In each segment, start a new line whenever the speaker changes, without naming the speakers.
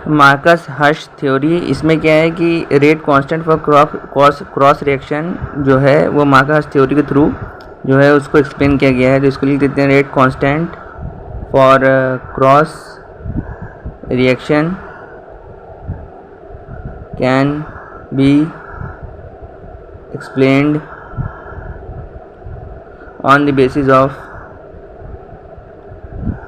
Marcus Hush theory, इसमें क्या है कि rate constant for cross reaction जो है वो मार्कस हर्श थ्योरी के थ्रू जो है उसको एक्सप्लेन किया गया है। तो इसको लिख देते हैं rate constant for cross reaction can be explained on the basis of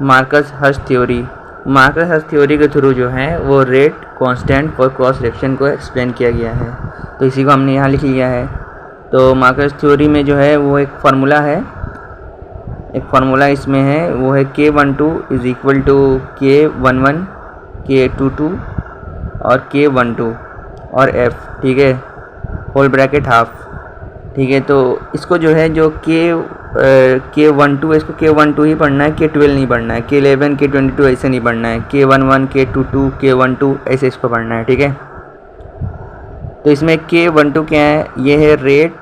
Marcus Hush theory. Marcus Hush theory के थ्रू जो है वो rate constant for cross reaction को एक्सप्लेन किया गया है। तो इसी को हमने यहाँ लिख लिया है। तो मार्कस थ्योरी में जो है वो एक फार्मूला है, एक फार्मूला इसमें है, वो है K12 is equal to K11 K22 और K12 और F, ठीक है, होल ब्रैकेट हाफ, ठीक है। तो इसको जो है जो K12 इसको K12 ही पढ़ना है, K12 नहीं पढ़ना है, K11 K22 ऐसे नहीं पढ़ना है, K11 K22 K12 ऐसे इसको पढ़ना है, ठीक है। तो इसमें K12 क्या है, ये है rate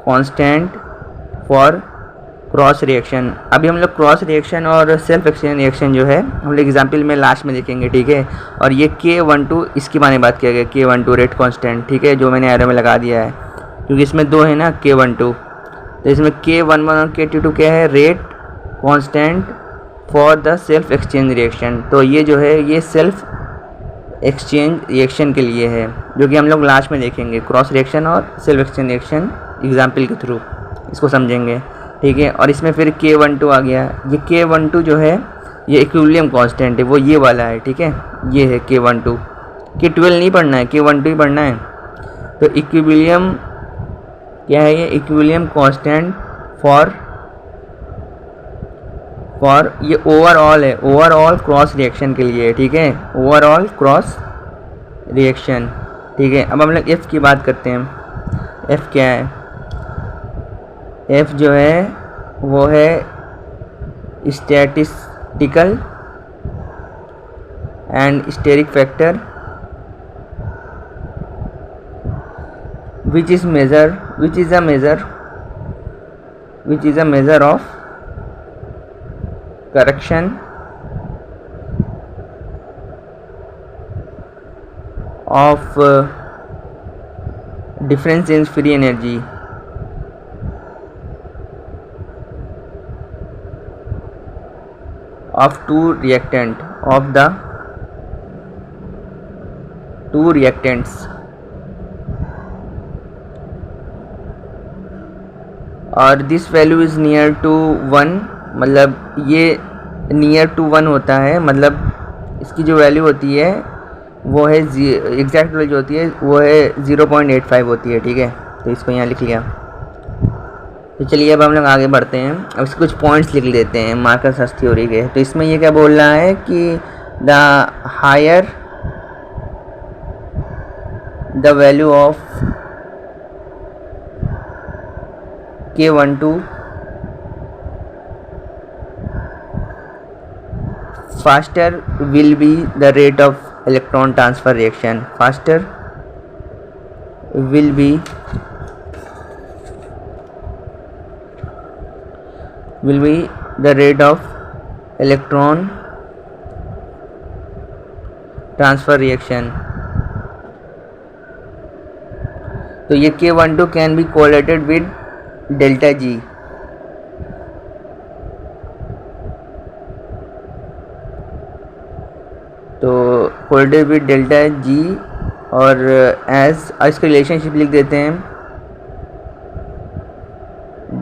constant for cross reaction. अभी हम लोग क्रॉस रिएक्शन और सेल्फ एक्सचेंज रिएक्शन जो है हम लोग एग्जाम्पल में लास्ट में देखेंगे, ठीक है। और ये K12 इसकी माने बात किया गया, K12 रेट कांस्टेंट, ठीक है, जो मैंने एरो में लगा दिया है क्योंकि इसमें दो है ना K12। तो इसमें K11 और K22 क्या है, rate constant for the self exchange reaction. तो ये जो है ये सेल्फ एक्सचेंज रिएक्शन के लिए है, जो कि हम लोग लास्ट में देखेंगे, क्रॉस रिएक्शन और सेल्फ एक्सचेंज रिएक्शन एग्जाम्पल के थ्रू इसको समझेंगे, ठीक है। और इसमें फिर K12 आ गया, ये K12 जो है ये इक्विलिब्रियम कांस्टेंट है, वो ये वाला है, ठीक है, ये है K12। K12 नहीं पढ़ना है, K12 ही पढ़ना है। तो इक्विलिब्रियम क्या है, ये इक्विलिब्रियम कांस्टेंट फॉर ये ओवरऑल है, ओवरऑल क्रॉस रिएक्शन के लिए, ठीक है, ओवरऑल क्रॉस रिएक्शन, ठीक है। अब हम लोग F की बात करते हैं। F क्या है, F जो है वो है statistical and steric factor which is a measure of correction of difference in free energy of two reactants और this value is near to 1, मतलब ये नियर टू 1 होता है, मतलब इसकी जो वैल्यू होती है वो है एग्जैक्ट वैल्यू जो होती है वो है 0.85 होती है, ठीक है। तो इसको यहाँ लिख लिया। तो चलिए अब हम लोग आगे बढ़ते हैं, अब इसके कुछ पॉइंट्स लिख लेते हैं मार्कस हर्श थ्योरी के। तो इसमें ये क्या बोल रहा है कि the higher the value of K12 faster will be the rate of electron transfer reaction, faster will be the rate of electron transfer reaction। तो ये K12 can be correlated with delta G, तो correlated with delta G और as इसका relationship लिख देते हैं,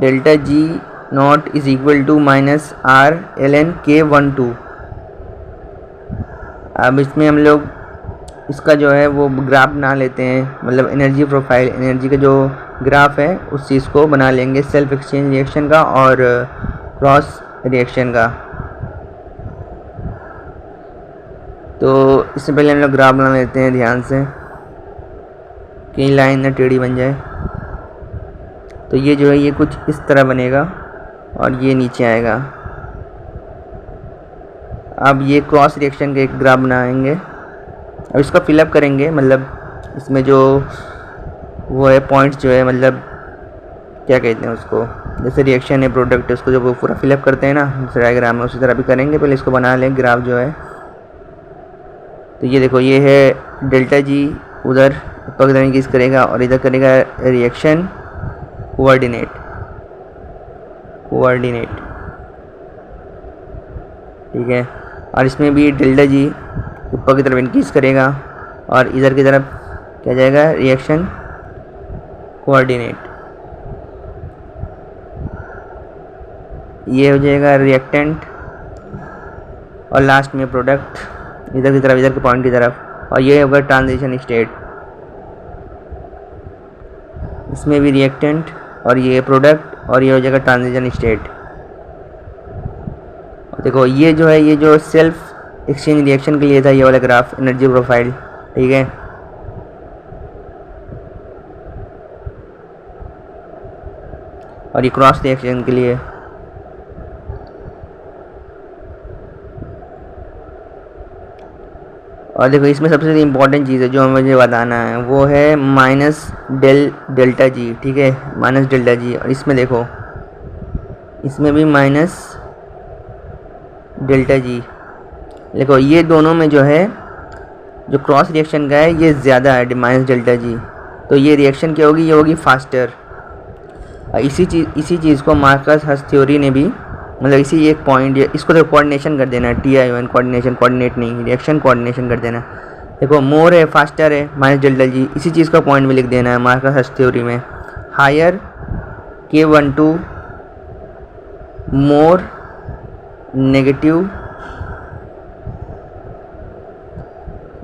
delta G naught is equal to minus R L N K12। अब इसमें हम लोग इसका जो है वो ग्राफ बना लेते हैं, मतलब एनर्जी प्रोफाइल, एनर्जी का जो ग्राफ है उस चीज़ को बना लेंगे, सेल्फ एक्सचेंज रिएक्शन का और क्रॉस रिएक्शन का। तो इससे पहले हम लोग ग्राफ बना लेते हैं ध्यान से, कि लाइन ना टेढ़ी बन जाए। तो ये जो है ये कुछ इस तरह बनेगा और ये नीचे आएगा। अब ये क्रॉस रिएक्शन का एक ग्राफ बनाएंगे, अब इसको फिलअप करेंगे, मतलब इसमें जो वो है पॉइंट्स जो है, मतलब क्या कहते हैं उसको, जैसे रिएक्शन है प्रोडक्ट है उसको जो वो पूरा फिलअप करते हैं ना डायग्राम में, उसी तरह भी करेंगे। पहले इसको बना लें ग्राफ जो है। तो ये देखो ये है डेल्टा जी, उधर ऊपर की तरफ इंक्रीज करेगा और इधर करेगा रिएक्शन कोऑर्डिनेट, ठीक है। और इसमें भी डेल्टा जी ऊपर की तरफ इंक्रीज करेगा और इधर की तरफ क्या जाएगा, रिएक्शन कोऑर्डिनेट। ये हो जाएगा रिएक्टेंट और लास्ट में प्रोडक्ट इधर की तरफ, इधर के पॉइंट की तरफ, और ये होगा ट्रांजिशन स्टेट। इसमें भी रिएक्टेंट और ये प्रोडक्ट और ये हो जाएगा ट्रांजिशन स्टेट। देखो ये जो है, ये जो सेल्फ एक्सचेंज रिएक्शन के लिए था ये वाला ग्राफ, एनर्जी प्रोफाइल, ठीक है। और ये क्रॉस रिएक्शन के लिए। और देखो इसमें सबसे इम्पोर्टेंट चीज़ है जो मुझे बताना है वो है माइनस डेल्टा जी, ठीक है, माइनस डेल्टा जी। और इसमें देखो इसमें भी माइनस डेल्टा जी। देखो ये दोनों में जो है, जो क्रॉस रिएक्शन का है ये ज़्यादा है माइनस डेल्टा जी, तो ये रिएक्शन क्या होगी, ये होगी फास्टर। इसी चीज़ को मार्कस हर्ट्ज थ्योरी ने भी, मतलब इसी एक पॉइंट, इसको तो कोऑर्डिनेशन कर देना, TION कोऑर्डिनेट नहीं, रिएक्शन कोऑर्डिनेशन कर देना। देखो मोर है, फास्टर है, माइनस डेल्टा जी, इसी चीज़ का पॉइंट में लिख देना है मार्कस हर्ट्ज थ्योरी में। Higher K12 more negative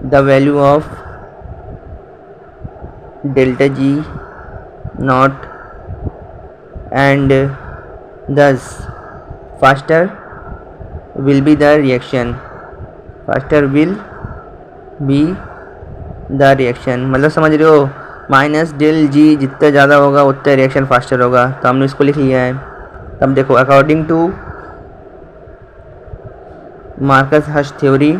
the value of delta G naught and thus faster will be the reaction, मतलब समझ रहे हो, माइनस डेल जी जितना ज़्यादा होगा उतना रिएक्शन फास्टर होगा। तो हमने इसको लिख लिया है। तब देखो according to Marcus Hertz theory,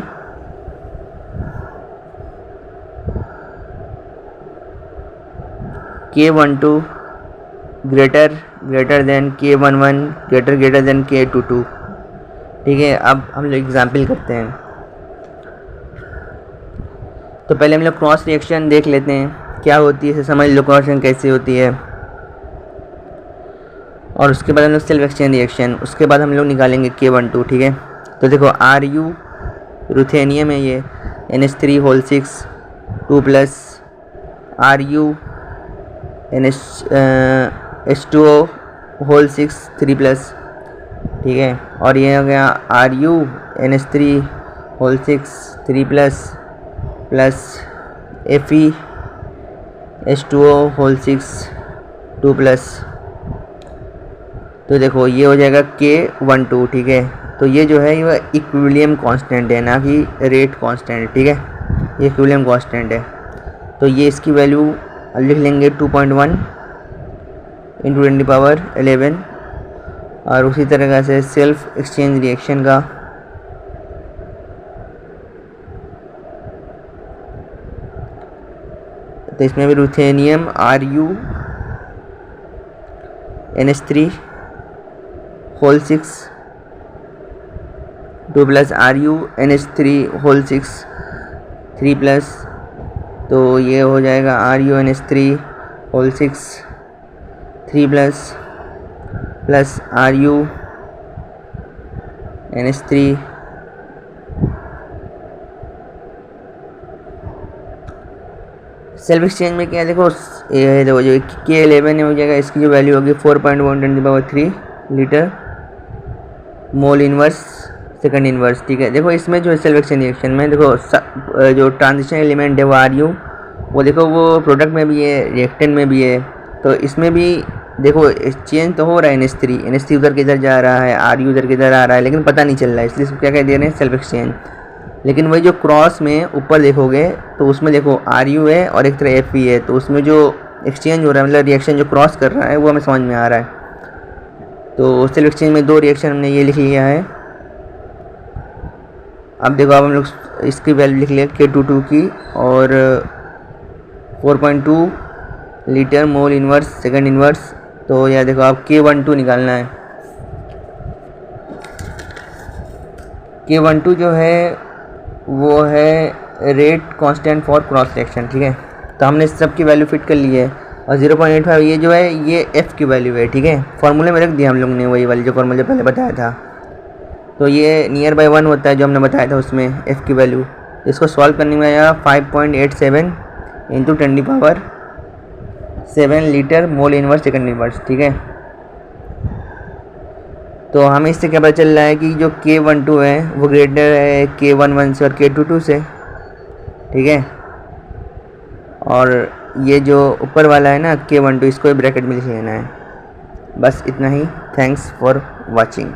K12 greater than K11 greater than K22, ठीक है। अब हम लोग एग्जाम्पल करते हैं। तो पहले हम लोग क्रॉस रिएक्शन देख लेते हैं क्या होती है, इसे समझ लो क्रॉस रिएक्शन कैसे होती है। और उसके बाद हम लोग सेल्फ एक्सचेंज रिएक्शन, उसके बाद हम लोग निकालेंगे K12, ठीक है। तो देखो Ru रुथेनियम है, ये NH3 2 plus Ru H2O 3 plus, ठीक है। और ये हो गया Ru NH3 3 plus plus Fe H2O 2 plus. तो देखो ये हो जाएगा K12, ठीक है। तो ये जो है ये इक्विलिब्रियम कांस्टेंट है, ना कि रेट कांस्टेंट, ठीक है। ये इक्विलिब्रियम कांस्टेंट है। तो ये इसकी वैल्यू लिख लेंगे 2.1 इंटू 10⁻11। और उसी तरह से सेल्फ एक्सचेंज रिएक्शन का तो इसमें भी ruthenium Ru NH3 2 plus Ru NH3 3 plus. तो ये हो जाएगा Ru NH3 3 plus plus Ru NH3 self exchange में क्या है, देखो ये देखो जो K11 हो जाएगा, इसकी जो वैल्यू होगी 4.1 litre mole inverse second inverse, ठीक है। देखो इसमें जो सेल्फ एक्सचेंज रिएक्शन में देखो जो ट्रांजिशन एलिमेंट है वो Ru, वो देखो वो प्रोडक्ट में भी है, रिएक्टेंट में भी है। तो इसमें भी देखो एक्सचेंज तो हो रहा है, NH3 उधर किधर जा रहा है, Ru उधर किधर आ रहा है, लेकिन पता नहीं चल रहा है, इसलिए क्या कह दे रहे हैं सेल्फ एक्सचेंज। लेकिन वही जो क्रॉस में ऊपर देखोगे तो उसमें देखो Ru है और एक तरह Fe है, तो उसमें जो एक्सचेंज हो रहा है, मतलब रिएक्शन जो क्रॉस कर रहा है वो हमें समझ में आ रहा है। तो सेल्फ एक्सचेंज में 2 रिएक्शन हमने ये लिख लिया है। अब देखो अब हम लोग इसकी वैल्यू लिख लिया K22 की, और 4.2 litre mole inverse second inverse. तो यह देखो आप K12 निकालना है। K12 जो है वो है rate constant for cross reaction, ठीक है। तो हमने सब की वैल्यू फिट कर ली है और 0.85 ये जो है ये एफ़ की वैल्यू है, ठीक है। फार्मूले में रख दिया हम लोग ने वही वाली जो फार्मूले पहले बताया था। तो ये नियर बाय 1 होता है जो हमने बताया था उसमें एफ़ की वैल्यू। इसको सॉल्व करने में आया 5.87 into 10⁻7 litre mole inverse second inverse, ठीक है। तो हमें इससे क्या पता चल रहा है कि जो K12 है वो ग्रेटर है K11 से और K22 से, ठीक है। और ये जो ऊपर वाला है ना K12 इसको ब्रैकेट में लिख लेना है। बस इतना ही। Thanks for watching.